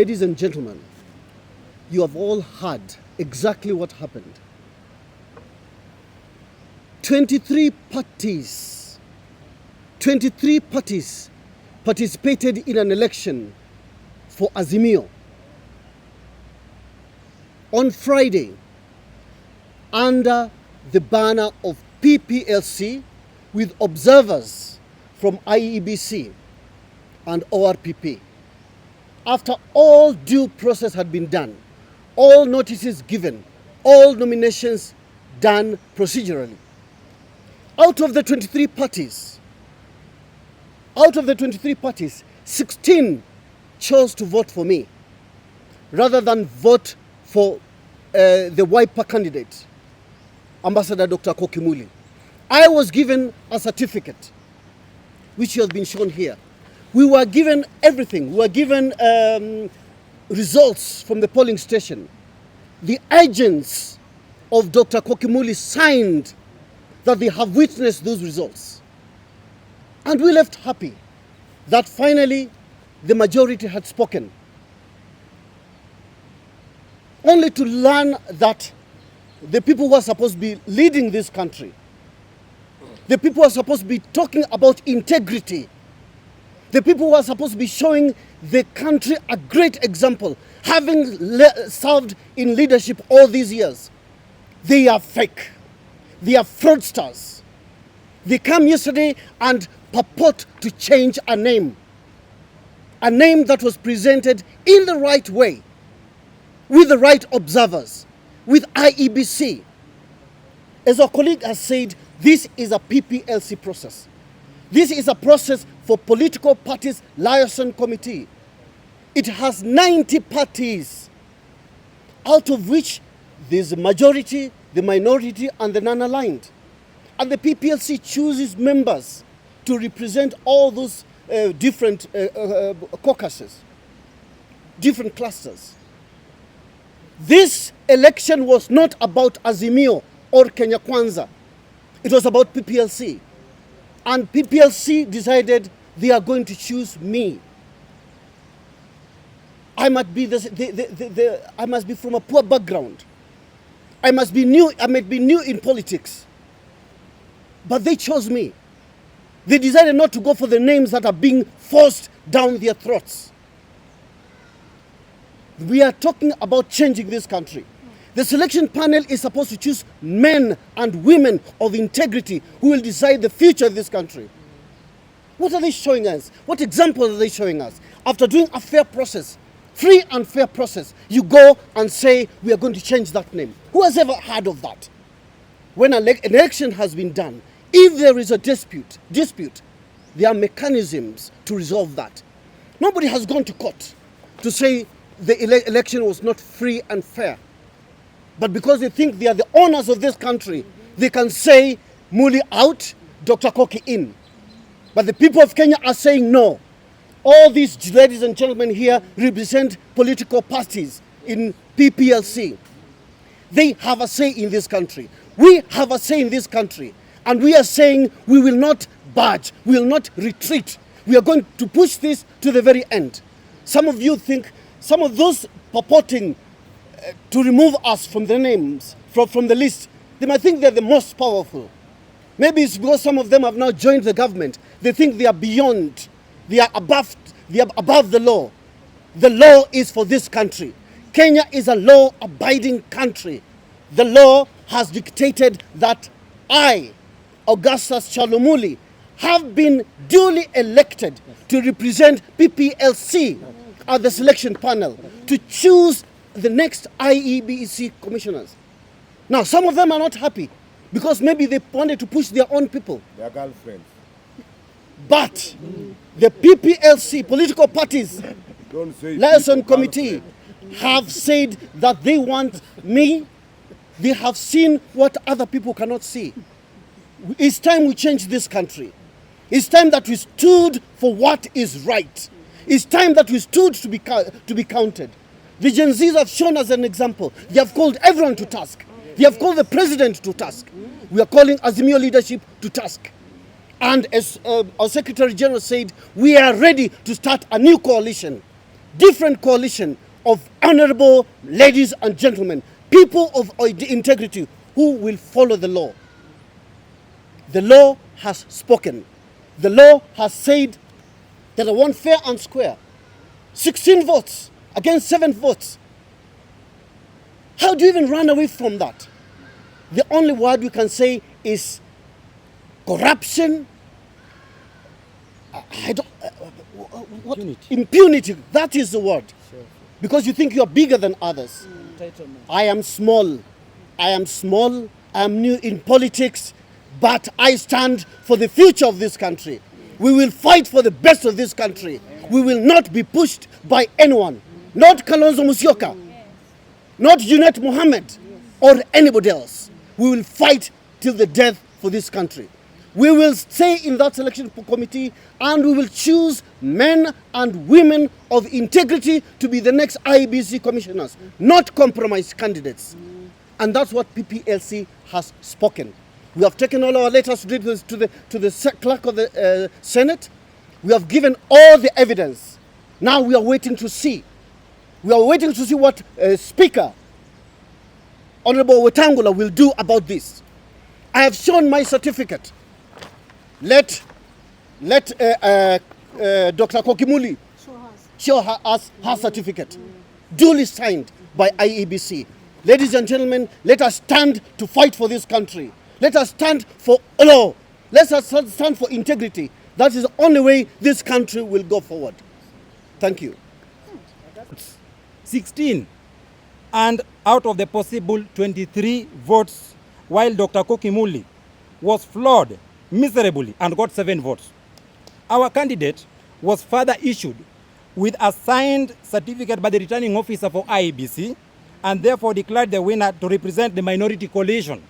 Ladies and gentlemen, you have all heard exactly what happened. 23 parties participated in an election for Azimio. On Friday, under the banner of PPLC, with observers from IEBC and ORPP. After all due process had been done, all notices given, all nominations done procedurally. Out of the 23 parties, 16 chose to vote for me rather than vote for the Wiper candidate, Ambassador Dr. Kyalo Muli. I was given a certificate, which has been shown here. We were given everything. We were given results from the polling station. The agents of Dr. Kyalo Muli signed that they have witnessed those results. And we left happy that finally the majority had spoken. Only to learn that the people who are supposed to be leading this country, the people who are supposed to be talking about integrity, the people who are supposed to be showing the country a great example, having served in leadership all these years, they are fake. They are fraudsters. They come yesterday and purport to change a name that was presented in the right way, with the right observers, with IEBC. As our colleague has said, this is a PPLC process. This is a process for political parties liaison committee. It has 90 parties, out of which there's a majority, the minority, and the non-aligned. And the PPLC chooses members to represent all those different caucuses, different clusters. This election was not about Azimio or Kenya Kwanza. It was about PPLC. And PPLC decided they are going to choose me. I must be I must be from a poor background. I must be new. I might be new in politics. But they chose me. They decided not to go for the names that are being forced down their throats. We are talking about changing this country. The selection panel is supposed to choose men and women of integrity who will decide the future of this country. What are they showing us? What example are they showing us? After doing a fair process, free and fair process, you go and say, we are going to change that name. Who has ever heard of that? When an election has been done, if there is a dispute, there are mechanisms to resolve that. Nobody has gone to court to say the election was not free and fair. But because they think they are the owners of this country, they can say, Muli out, Dr. Koki in. But the people of Kenya are saying no. All these ladies and gentlemen here represent political parties in PPLC. They have a say in this country. We have a say in this country. And we are saying we will not budge, we will not retreat. We are going to push this to the very end. Some of you think, some of those purporting to remove us from the names, from the list, they might think they're the most powerful. Maybe it's because some of them have now joined the government. They think they are beyond, they are above the law. The law is for this country. Kenya is a law-abiding country. The law has dictated that I, Augustus Kyalo Muli, have been duly elected to represent PPLC at the selection panel to choose the next IEBC commissioners. Now, some of them are not happy because maybe they wanted to push their own people. Their girlfriends. But the PPLC, political parties, liaison committee, have said that they want me. They have seen what other people cannot see. It's time we change this country. It's time that we stood for what is right. It's time that we stood to be counted. The Gen Zs have shown us an example. They have called everyone to task. They have called the president to task. We are calling Azimio leadership to task. And as our Secretary General said, we are ready to start a new coalition different coalition of honorable ladies and gentlemen, people of integrity who will follow the law. The law has spoken. The law has said that I want fair and square. 16 votes against 7 votes. How do you even run away from that? The only word we can say is corruption. Impunity. That is the word. Sure. Because you think you are bigger than others. I am small. I am new in politics, but I stand for the future of this country. We will fight for the best of this country. We will not be pushed by anyone. Not Kalonzo Musyoka. Not Junet Mohammed or anybody else. We will fight till the death for this country. We will stay in that selection committee and we will choose men and women of integrity to be the next IEBC commissioners, not compromised candidates. And that's what PPLC has spoken. We have taken all our letters to the clerk of the Senate. We have given all the evidence. Now we are waiting to see. We are waiting to see what Speaker Honorable Wetangula will do about this. I have shown my certificate. Let Dr. Kyalo Muli show us her certificate, duly signed by IEBC. Ladies and gentlemen, let us stand to fight for this country. Let us stand for law. Let us stand for integrity. That is the only way this country will go forward. Thank you. 16, and out of the possible 23 votes, while Dr. Kyalo Muli was flawed miserably and got 7 votes. Our candidate was further issued with a signed certificate by the returning officer for IEBC and therefore declared the winner to represent the minority coalition,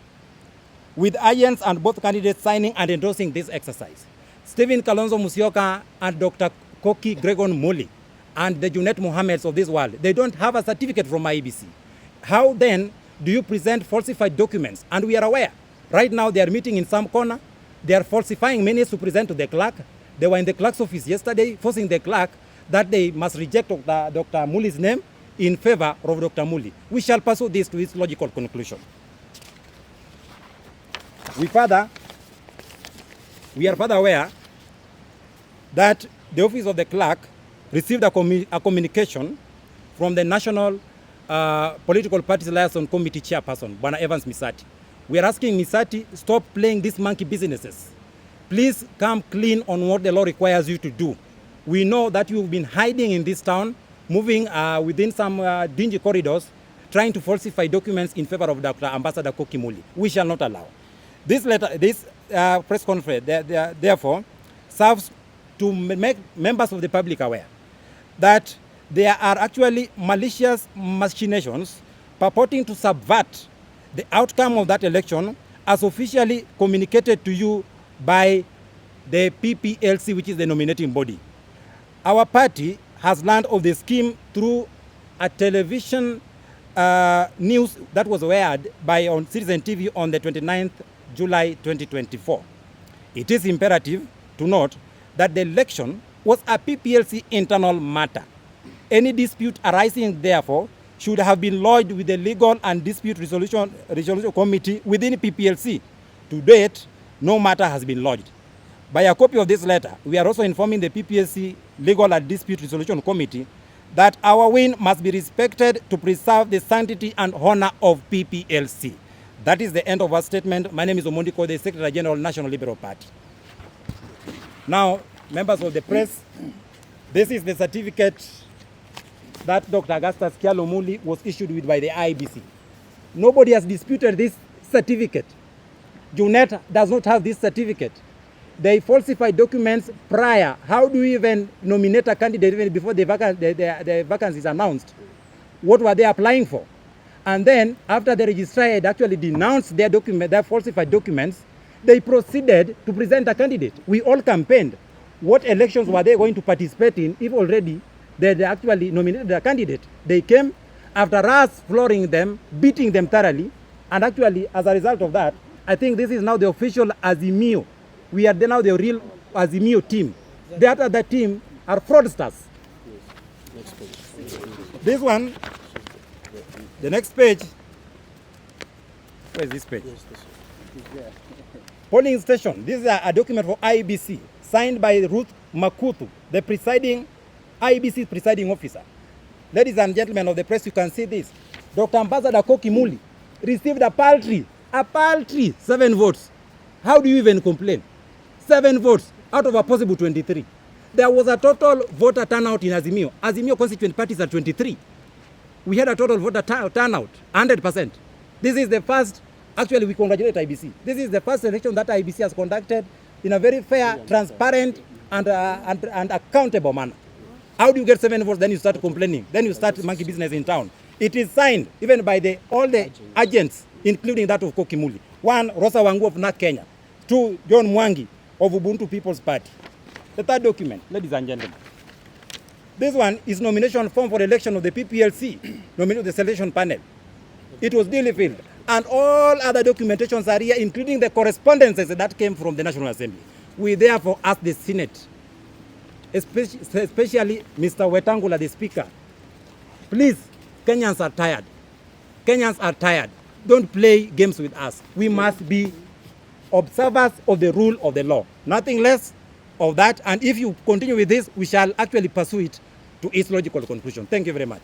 with agents and both candidates signing and endorsing this exercise. Stephen Kalonzo Musyoka and Dr. Kyalo Muli and the Junet Mohammeds of this world, they don't have a certificate from IEBC. How then do you present falsified documents? And we are aware, right now they are meeting in some corner. They are falsifying minutes to present to the clerk. They were in the clerk's office yesterday, forcing the clerk that they must reject Dr. Muli's name in favor of Dr. Muli. We shall pursue this to its logical conclusion. We are further aware that the office of the clerk received a communication from the National Political Parties Liaison Committee Chairperson, Bwana Evans Misati. We are asking Misati, stop playing these monkey businesses. Please come clean on what the law requires you to do. We know that you've been hiding in this town, moving within some dingy corridors, trying to falsify documents in favor of Dr. Ambassador Kyalo Muli. We shall not allow. This press conference, therefore, serves to make members of the public aware that there are actually malicious machinations purporting to subvert the outcome of that election as officially communicated to you by the PPLC, which is the nominating body. Our party has learned of the scheme through a television news that was aired on Citizen TV on the 29th July 2024. It is imperative to note that the election was a PPLC internal matter. Any dispute arising, therefore, should have been lodged with the Legal and Dispute Resolution Committee within PPLC. To date, no matter has been lodged. By a copy of this letter, we are also informing the PPLC Legal and Dispute Resolution Committee that our win must be respected to preserve the sanctity and honor of PPLC. That is the end of our statement. My name is Omondiko, the Secretary General, National Liberal Party. Now, members of the press, this is the certificate that Dr. Augustus Kyalo Muli was issued with by the IEBC. Nobody has disputed this certificate. Junet does not have this certificate. They falsified documents prior. How do you even nominate a candidate even before the vacancy is announced? What were they applying for? And then, after the registrar had actually denounced their falsified documents, they proceeded to present a candidate. We all campaigned. What elections were they going to participate in if already they actually nominated a candidate? They came after us flooring them, beating them thoroughly, and actually, as a result of that, I think this is now the official Azimio. We are now the real Azimio team. The other team are fraudsters. This one, the next page. Where is this page? Polling station. This is a document for IBC signed by Ruth Makutu, the IBC presiding officer. Ladies and gentlemen of the press, you can see this. Dr. Ambassador Muli received a paltry 7 votes. How do you even complain? 7 votes out of a possible 23. There was a total voter turnout in Azimio. Azimio constituent parties are 23. We had a total voter turnout, 100%. This is the first, actually we congratulate IBC. This is the first election that IBC has conducted in a very fair, transparent, and accountable manner. How do you get 7 votes, then you start complaining? Then you start monkey business in town. It is signed even by all the agents, including that of Muli. 1, Rosa Wangu of North Kenya. 2, John Mwangi of Ubuntu People's Party. The third document, ladies and gentlemen. This one is nomination form for election of the PPLC, nomination of the selection panel. It was duly filled. And all other documentations are here, including the correspondences that came from the National Assembly. We therefore ask the Senate, especially Mr. Wetangula, the Speaker, please, Kenyans are tired. Kenyans are tired. Don't play games with us. We must be observers of the rule of the law. Nothing less of that. And if you continue with this, we shall actually pursue it to its logical conclusion. Thank you very much.